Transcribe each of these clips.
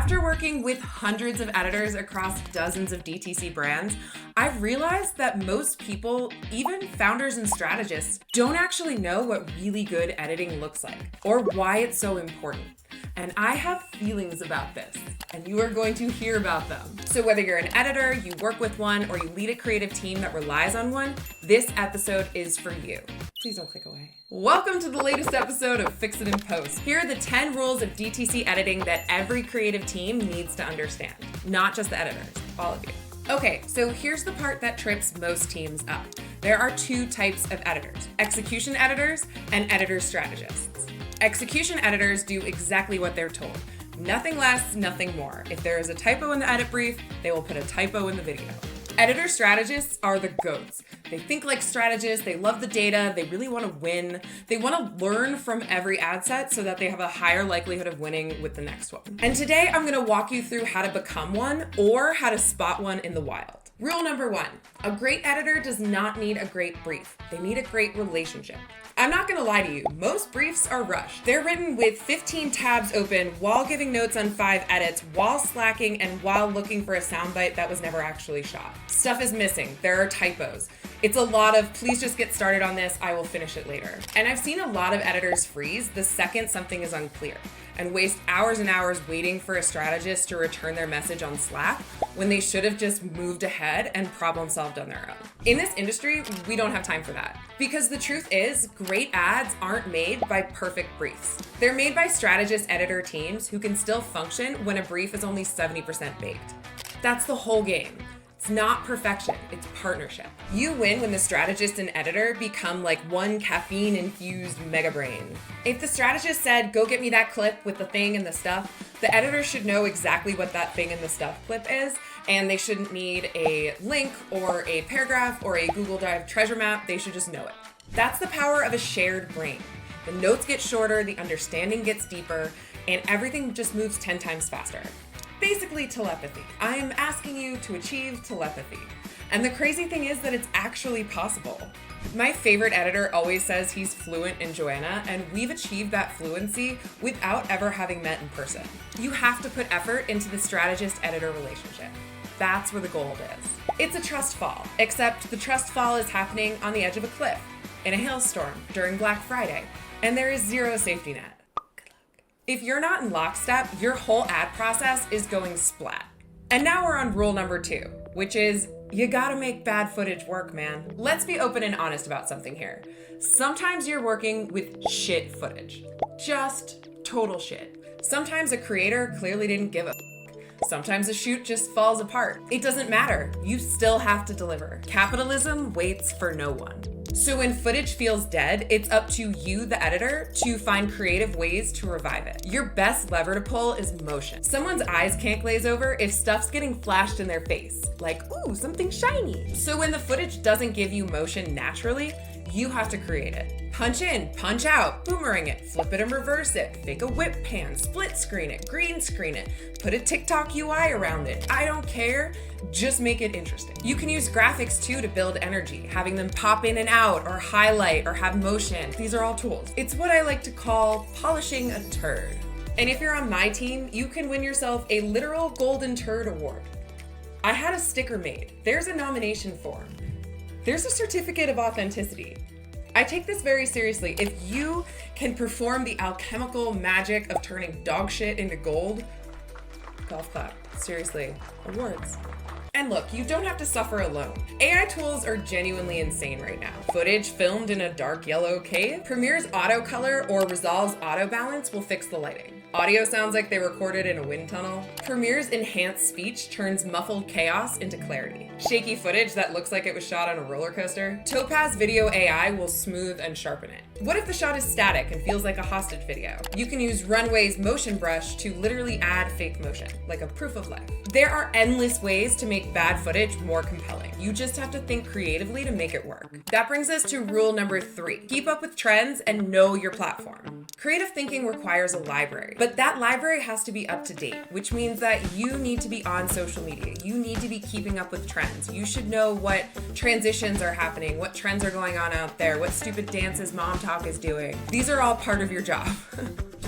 After working with hundreds of editors across dozens of DTC brands, I've realized that most people, even founders and strategists, don't actually know what really good editing looks like or why it's so important. And I have feelings about this, and you are going to hear about them. So whether you're an editor, you work with one, or you lead a creative team that relies on one, this episode is for you. Please don't click away. Welcome to the latest episode of Fix It in Post. Here are the 10 rules of DTC editing that every creative team needs to understand. Not just the editors, all of you. Okay, so here's the part that trips most teams up. There are two types of editors: execution editors and editor strategists. Execution editors do exactly what they're told. Nothing less, nothing more. If there is a typo in the edit brief, they will put a typo in the video. Editor strategists are the GOATs. They think like strategists, they love the data, they really want to win. They want to learn from every ad set so that they have a higher likelihood of winning with the next one. And today I'm going to walk you through how to become one or how to spot one in the wild. Rule number 1, a great editor does not need a great brief. They need a great relationship. I'm not gonna lie to you, most briefs are rushed. They're written with 15 tabs open while giving notes on 5 edits, while slacking, and while looking for a soundbite that was never actually shot. Stuff is missing, there are typos. It's a lot of, please just get started on this, I will finish it later. And I've seen a lot of editors freeze the second something is unclear and waste hours and hours waiting for a strategist to return their message on Slack when they should have just moved ahead and problem solved on their own. In this industry, we don't have time for that. Because the truth is, great ads aren't made by perfect briefs. They're made by strategist editor teams who can still function when a brief is only 70% baked. That's the whole game. It's not perfection, it's partnership. You win when the strategist and editor become like one caffeine-infused mega brain. If the strategist said, go get me that clip with the thing and the stuff, the editor should know exactly what that thing and the stuff clip is, and they shouldn't need a link or a paragraph or a Google Drive treasure map, they should just know it. That's the power of a shared brain. The notes get shorter, the understanding gets deeper, and everything just moves 10 times faster. Basically telepathy. I'm asking you to achieve telepathy. And the crazy thing is that it's actually possible. My favorite editor always says he's fluent in Joanna, and we've achieved that fluency without ever having met in person. You have to put effort into the strategist-editor relationship. That's where the gold is. It's a trust fall, except the trust fall is happening on the edge of a cliff, in a hailstorm, during Black Friday, and there is zero safety net. If you're not in lockstep, your whole ad process is going splat. And now we're on rule number 2, which is you gotta make bad footage work, man. Let's be open and honest about something here. Sometimes you're working with shit footage. Just total shit. Sometimes a creator clearly didn't give a Sometimes a shoot just falls apart. It doesn't matter. You still have to deliver. Capitalism waits for no one. So when footage feels dead, it's up to you, the editor, to find creative ways to revive it. Your best lever to pull is motion. Someone's eyes can't glaze over if stuff's getting flashed in their face, like, ooh, something shiny. So when the footage doesn't give you motion naturally, you have to create it. Punch in, punch out, boomerang it, flip it and reverse it, fake a whip pan, split screen it, green screen it, put a TikTok UI around it. I don't care, just make it interesting. You can use graphics too to build energy, having them pop in and out or highlight or have motion. These are all tools. It's what I like to call polishing a turd. And if you're on my team, you can win yourself a literal golden turd award. I had a sticker made. There's a nomination form. There's a certificate of authenticity. I take this very seriously. If you can perform the alchemical magic of turning dog shit into gold, golf clap. Seriously, awards. And look, you don't have to suffer alone. AI tools are genuinely insane right now. Footage filmed in a dark yellow cave, Premiere's auto color or Resolve's auto balance will fix the lighting. Audio sounds like they recorded in a wind tunnel. Premiere's enhanced speech turns muffled chaos into clarity. Shaky footage that looks like it was shot on a roller coaster. Topaz Video AI will smooth and sharpen it. What if the shot is static and feels like a hostage video? You can use Runway's motion brush to literally add fake motion, like a proof of life. There are endless ways to make bad footage more compelling. You just have to think creatively to make it work. That brings us to rule number 3. Keep up with trends and know your platform. Creative thinking requires a library, but that library has to be up to date, which means that you need to be on social media. You need to be keeping up with trends. You should know what transitions are happening, what trends are going on out there, what stupid dances Mom Talk is doing. These are all part of your job.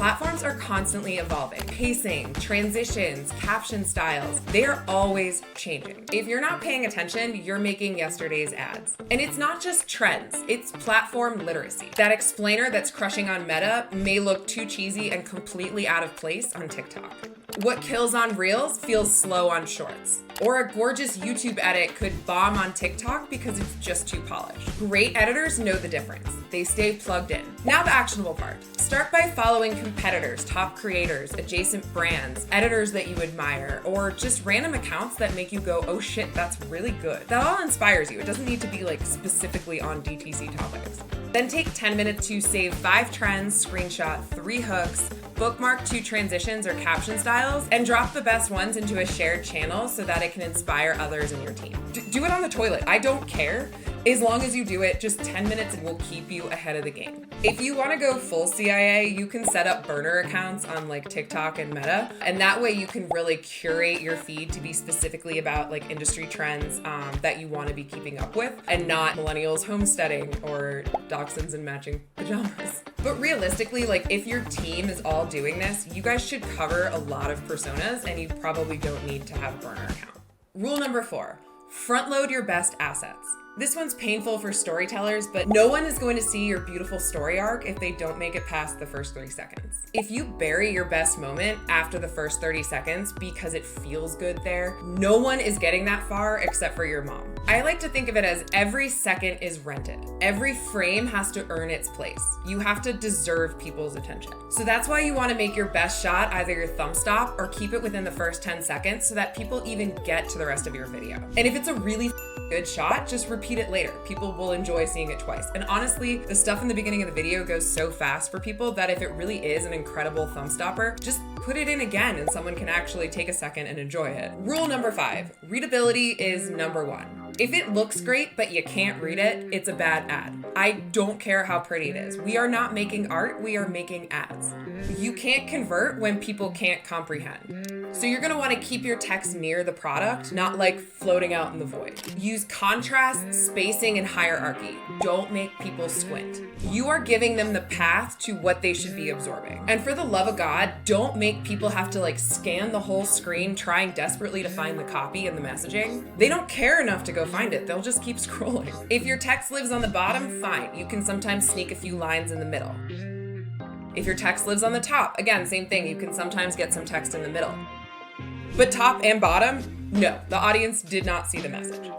Platforms are constantly evolving. Pacing, transitions, caption styles, they are always changing. If you're not paying attention, you're making yesterday's ads. And it's not just trends, it's platform literacy. That explainer that's crushing on Meta may look too cheesy and completely out of place on TikTok. What kills on Reels feels slow on Shorts. Or a gorgeous YouTube edit could bomb on TikTok because it's just too polished. Great editors know the difference. They stay plugged in. Now the actionable part. Start by following competitors, top creators, adjacent brands, editors that you admire, or just random accounts that make you go, oh shit, that's really good. That all inspires you. It doesn't need to be like specifically on DTC topics. Then take 10 minutes to save 5 trends, screenshot 3 hooks, bookmark 2 transitions or caption styles, and drop the best ones into a shared channel so that it can inspire others in your team. Do it on the toilet. I don't care. As long as you do it, just 10 minutes will keep you ahead of the game. If you want to go full CIA, you can set up burner accounts on like TikTok and Meta, and that way you can really curate your feed to be specifically about like industry trends that you want to be keeping up with, and not millennials homesteading or dachshunds in matching pajamas. But realistically, like if your team is all doing this, you guys should cover a lot of personas, and you probably don't need to have a burner account. Rule number 4, front load your best assets. This one's painful for storytellers, but no one is going to see your beautiful story arc if they don't make it past the first 30 seconds. If you bury your best moment after the first 30 seconds because it feels good there, no one is getting that far except for your mom. I like to think of it as every second is rented. Every frame has to earn its place. You have to deserve people's attention. So that's why you want to make your best shot either your thumb stop or keep it within the first 10 seconds so that people even get to the rest of your video. And if it's a really good shot, just repeat it later. People will enjoy seeing it twice. And honestly, the stuff in the beginning of the video goes so fast for people that if it really is an incredible thumb stopper, just put it in again and someone can actually take a second and enjoy it. Rule number 5, readability is number 1. If it looks great, but you can't read it, it's a bad ad. I don't care how pretty it is. We are not making art, we are making ads. You can't convert when people can't comprehend. So you're gonna wanna keep your text near the product, not like floating out in the void. Use contrast, spacing, and hierarchy. Don't make people squint. You are giving them the path to what they should be absorbing. And for the love of God, don't make people have to like scan the whole screen trying desperately to find the copy and the messaging. They don't care enough to go find it. They'll just keep scrolling. If your text lives on the bottom, fine. You can sometimes sneak a few lines in the middle. If your text lives on the top, again, same thing. You can sometimes get some text in the middle. But top and bottom, no, the audience did not see the message.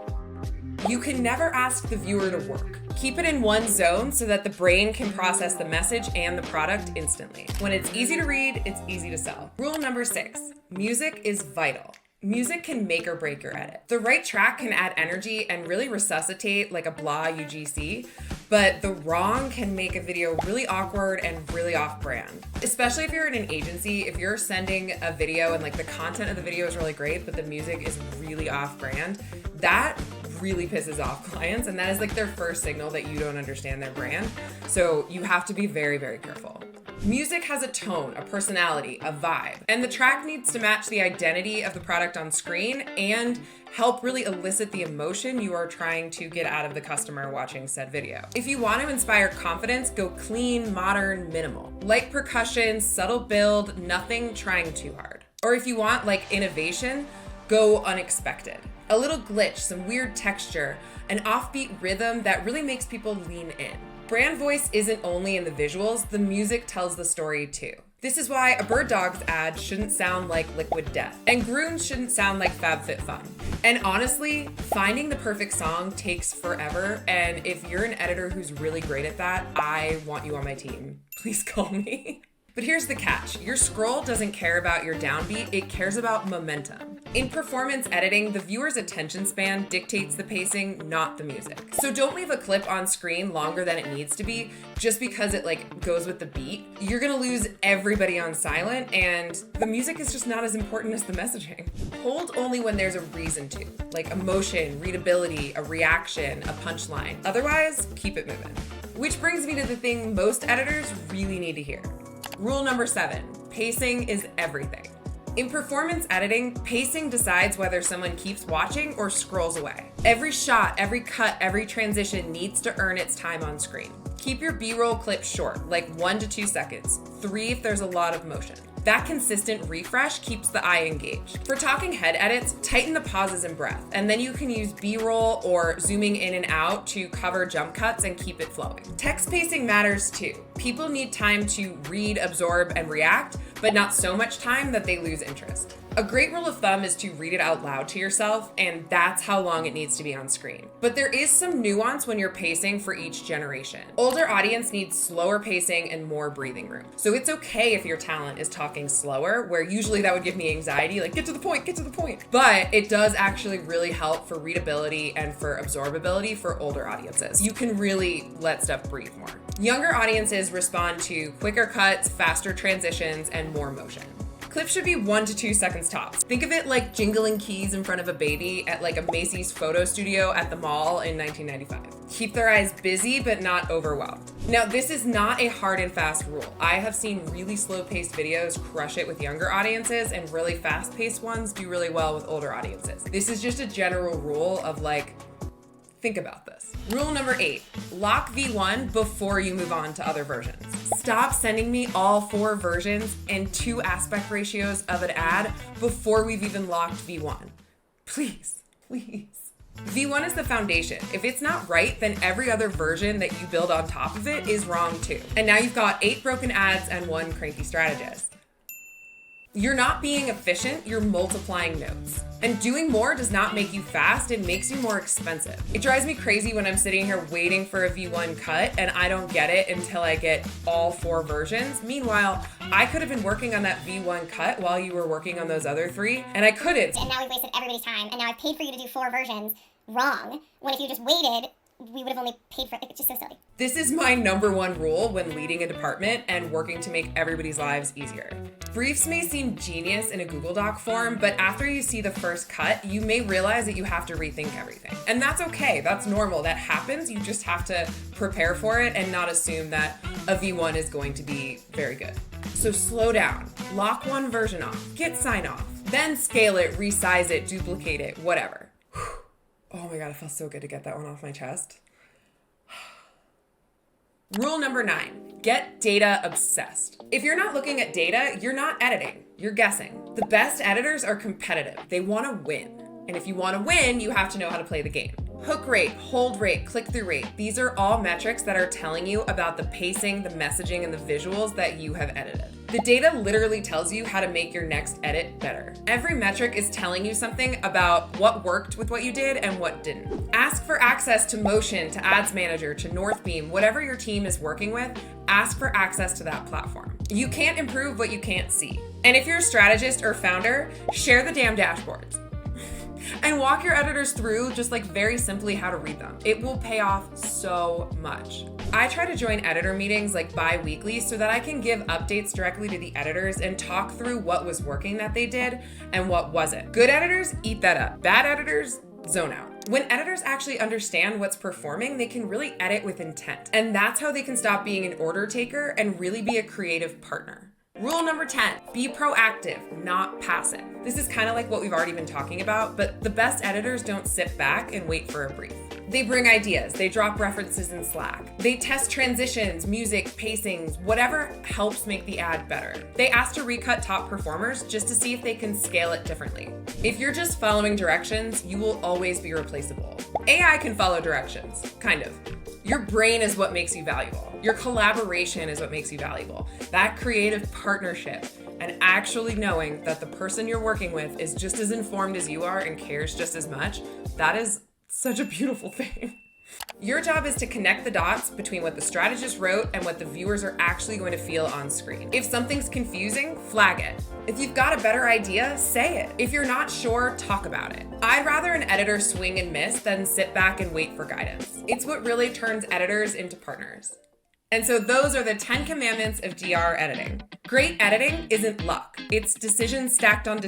You can never ask the viewer to work. Keep it in one zone so that the brain can process the message and the product instantly. When it's easy to read, it's easy to sell. Rule number 6, music is vital. Music can make or break your edit. The right track can add energy and really resuscitate like a blah UGC, but the wrong can make a video really awkward and really off-brand. Especially if you're in an agency, if you're sending a video and like the content of the video is really great, but the music is really off-brand, that really pisses off clients, and that is like their first signal that you don't understand their brand. So you have to be very, very careful. Music has a tone, a personality, a vibe, and the track needs to match the identity of the product on screen and help really elicit the emotion you are trying to get out of the customer watching said video. If you want to inspire confidence, go clean, modern, minimal. Light percussion, subtle build, nothing trying too hard. Or if you want like innovation, go unexpected. A little glitch, some weird texture, an offbeat rhythm that really makes people lean in. Brand voice isn't only in the visuals, the music tells the story too. This is why a Bird Dogs ad shouldn't sound like Liquid Death, and Grooms shouldn't sound like FabFitFun. And honestly, finding the perfect song takes forever, and if you're an editor who's really great at that, I want you on my team. Please call me. But here's the catch. Your scroll doesn't care about your downbeat, it cares about momentum. In performance editing, the viewer's attention span dictates the pacing, not the music. So don't leave a clip on screen longer than it needs to be just because it like goes with the beat. You're gonna lose everybody on silent, and the music is just not as important as the messaging. Hold only when there's a reason to, like emotion, readability, a reaction, a punchline. Otherwise, keep it moving. Which brings me to the thing most editors really need to hear. Rule number 7, pacing is everything. In performance editing, pacing decides whether someone keeps watching or scrolls away. Every shot, every cut, every transition needs to earn its time on screen. Keep your B-roll clips short, like 1 to 2 seconds, 3 if there's a lot of motion. That consistent refresh keeps the eye engaged. For talking head edits, tighten the pauses and breath, and then you can use B-roll or zooming in and out to cover jump cuts and keep it flowing. Text pacing matters too. People need time to read, absorb, and react, but not so much time that they lose interest. A great rule of thumb is to read it out loud to yourself, and that's how long it needs to be on screen. But there is some nuance when you're pacing for each generation. Older audience needs slower pacing and more breathing room. So it's okay if your talent is talking slower, where usually that would give me anxiety, like get to the point, get to the point. But it does actually really help for readability and for absorbability for older audiences. You can really let stuff breathe more. Younger audiences respond to quicker cuts, faster transitions, and more motion. Clips should be 1 to 2 seconds tops. Think of it like jingling keys in front of a baby at like a Macy's photo studio at the mall in 1995. Keep their eyes busy, but not overwhelmed. Now, this is not a hard and fast rule. I have seen really slow-paced videos crush it with younger audiences, and really fast-paced ones do really well with older audiences. This is just a general rule of like, think about this. Rule number 8, lock V1 before you move on to other versions. Stop sending me all 4 versions and 2 aspect ratios of an ad before we've even locked V1. Please, please. V1 is the foundation. If it's not right, then every other version that you build on top of it is wrong too. And now you've got 8 broken ads and 1 cranky strategist. You're not being efficient, you're multiplying notes. And doing more does not make you fast, it makes you more expensive. It drives me crazy when I'm sitting here waiting for a V1 cut and I don't get it until I get all 4 versions. Meanwhile, I could have been working on that V1 cut while you were working on those other 3, and I couldn't. And now we've wasted everybody's time, and now I've paid for you to do 4 versions wrong, when if you just waited, we would have only paid for it. It's just so silly. This is my number 1 rule when leading a department and working to make everybody's lives easier. Briefs may seem genius in a Google Doc form, but after you see the first cut, you may realize that you have to rethink everything. And that's okay, that's normal, that happens. You just have to prepare for it and not assume that a V1 is going to be very good. So slow down, lock 1 version off, get sign off, then scale it, resize it, duplicate it, whatever. Oh my God, it feels so good to get that one off my chest. Rule number 9, get data obsessed. If you're not looking at data, you're not editing, you're guessing. The best editors are competitive. They want to win. And if you want to win, you have to know how to play the game. Hook rate, hold rate, click-through rate. These are all metrics that are telling you about the pacing, the messaging, and the visuals that you have edited. The data literally tells you how to make your next edit better. Every metric is telling you something about what worked with what you did and what didn't. Ask for access to Motion, to Ads Manager, to Northbeam, whatever your team is working with, ask for access to that platform. You can't improve what you can't see. And if you're a strategist or founder, share the damn dashboards. And walk your editors through just like very simply how to read them. It will pay off so much. I try to join editor meetings like bi-weekly so that I can give updates directly to the editors and talk through what was working that they did and what wasn't. Good editors eat that up. Bad editors zone out. When editors actually understand what's performing, they can really edit with intent. And that's how they can stop being an order taker and really be a creative partner. Rule number 10, be proactive, not passive. This is kind of like what we've already been talking about, but the best editors don't sit back and wait for a brief. They bring ideas, they drop references in Slack. They test transitions, music, pacings, whatever helps make the ad better. They ask to recut top performers just to see if they can scale it differently. If you're just following directions, you will always be replaceable. AI can follow directions, kind of. Your brain is what makes you valuable. Your collaboration is what makes you valuable. That creative partnership and actually knowing that the person you're working with is just as informed as you are and cares just as much, that is such a beautiful thing. Your job is to connect the dots between what the strategist wrote and what the viewers are actually going to feel on screen. If something's confusing, flag it. If you've got a better idea, say it. If you're not sure, talk about it. I'd rather an editor swing and miss than sit back and wait for guidance. It's what really turns editors into partners. And so those are the 10 commandments of DR editing. Great editing isn't luck. It's decisions stacked on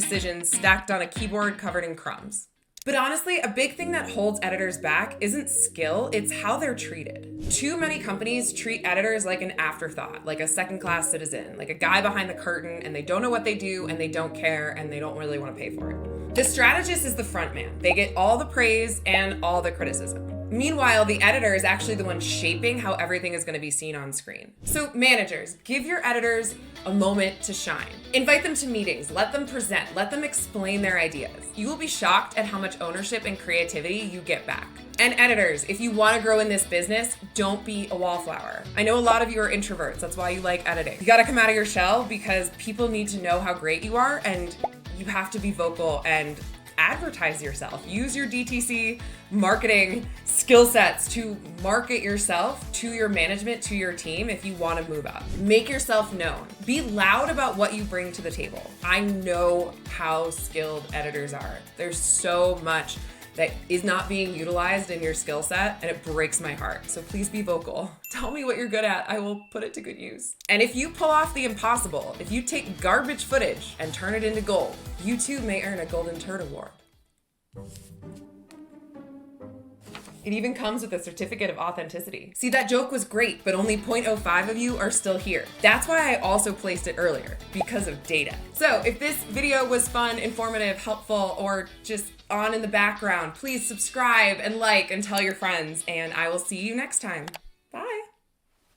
a keyboard covered in crumbs. But honestly, a big thing that holds editors back isn't skill, it's how they're treated. Too many companies treat editors like an afterthought, like a second-class citizen, like a guy behind the curtain, and they don't know what they do, and they don't care, and they don't really want to pay for it. The strategist is the front man. They get all the praise and all the criticism. Meanwhile, the editor is actually the one shaping how everything is going to be seen on screen. So managers, give your editors a moment to shine. Invite them to meetings, let them present, let them explain their ideas. You will be shocked at how much ownership and creativity you get back. And editors, if you want to grow in this business, don't be a wallflower. I know a lot of you are introverts, that's why you like editing. You gotta come out of your shell because people need to know how great you are, and you have to be vocal and advertise yourself. Use your DTC marketing skill sets to market yourself to your management, to your team if you want to move up. Make yourself known. Be loud about what you bring to the table. I know how skilled editors are. There's so much that is not being utilized in your skill set, and it breaks my heart. So please be vocal. Tell me what you're good at. I will put it to good use. And if you pull off the impossible, if you take garbage footage and turn it into gold, you too may earn a Golden Turd Award. It even comes with a certificate of authenticity. See, that joke was great, but only 0.05 of you are still here. That's why I also placed it earlier, because of data. So if this video was fun, informative, helpful, or just on in the background, please subscribe and like and tell your friends, and I will see you next time.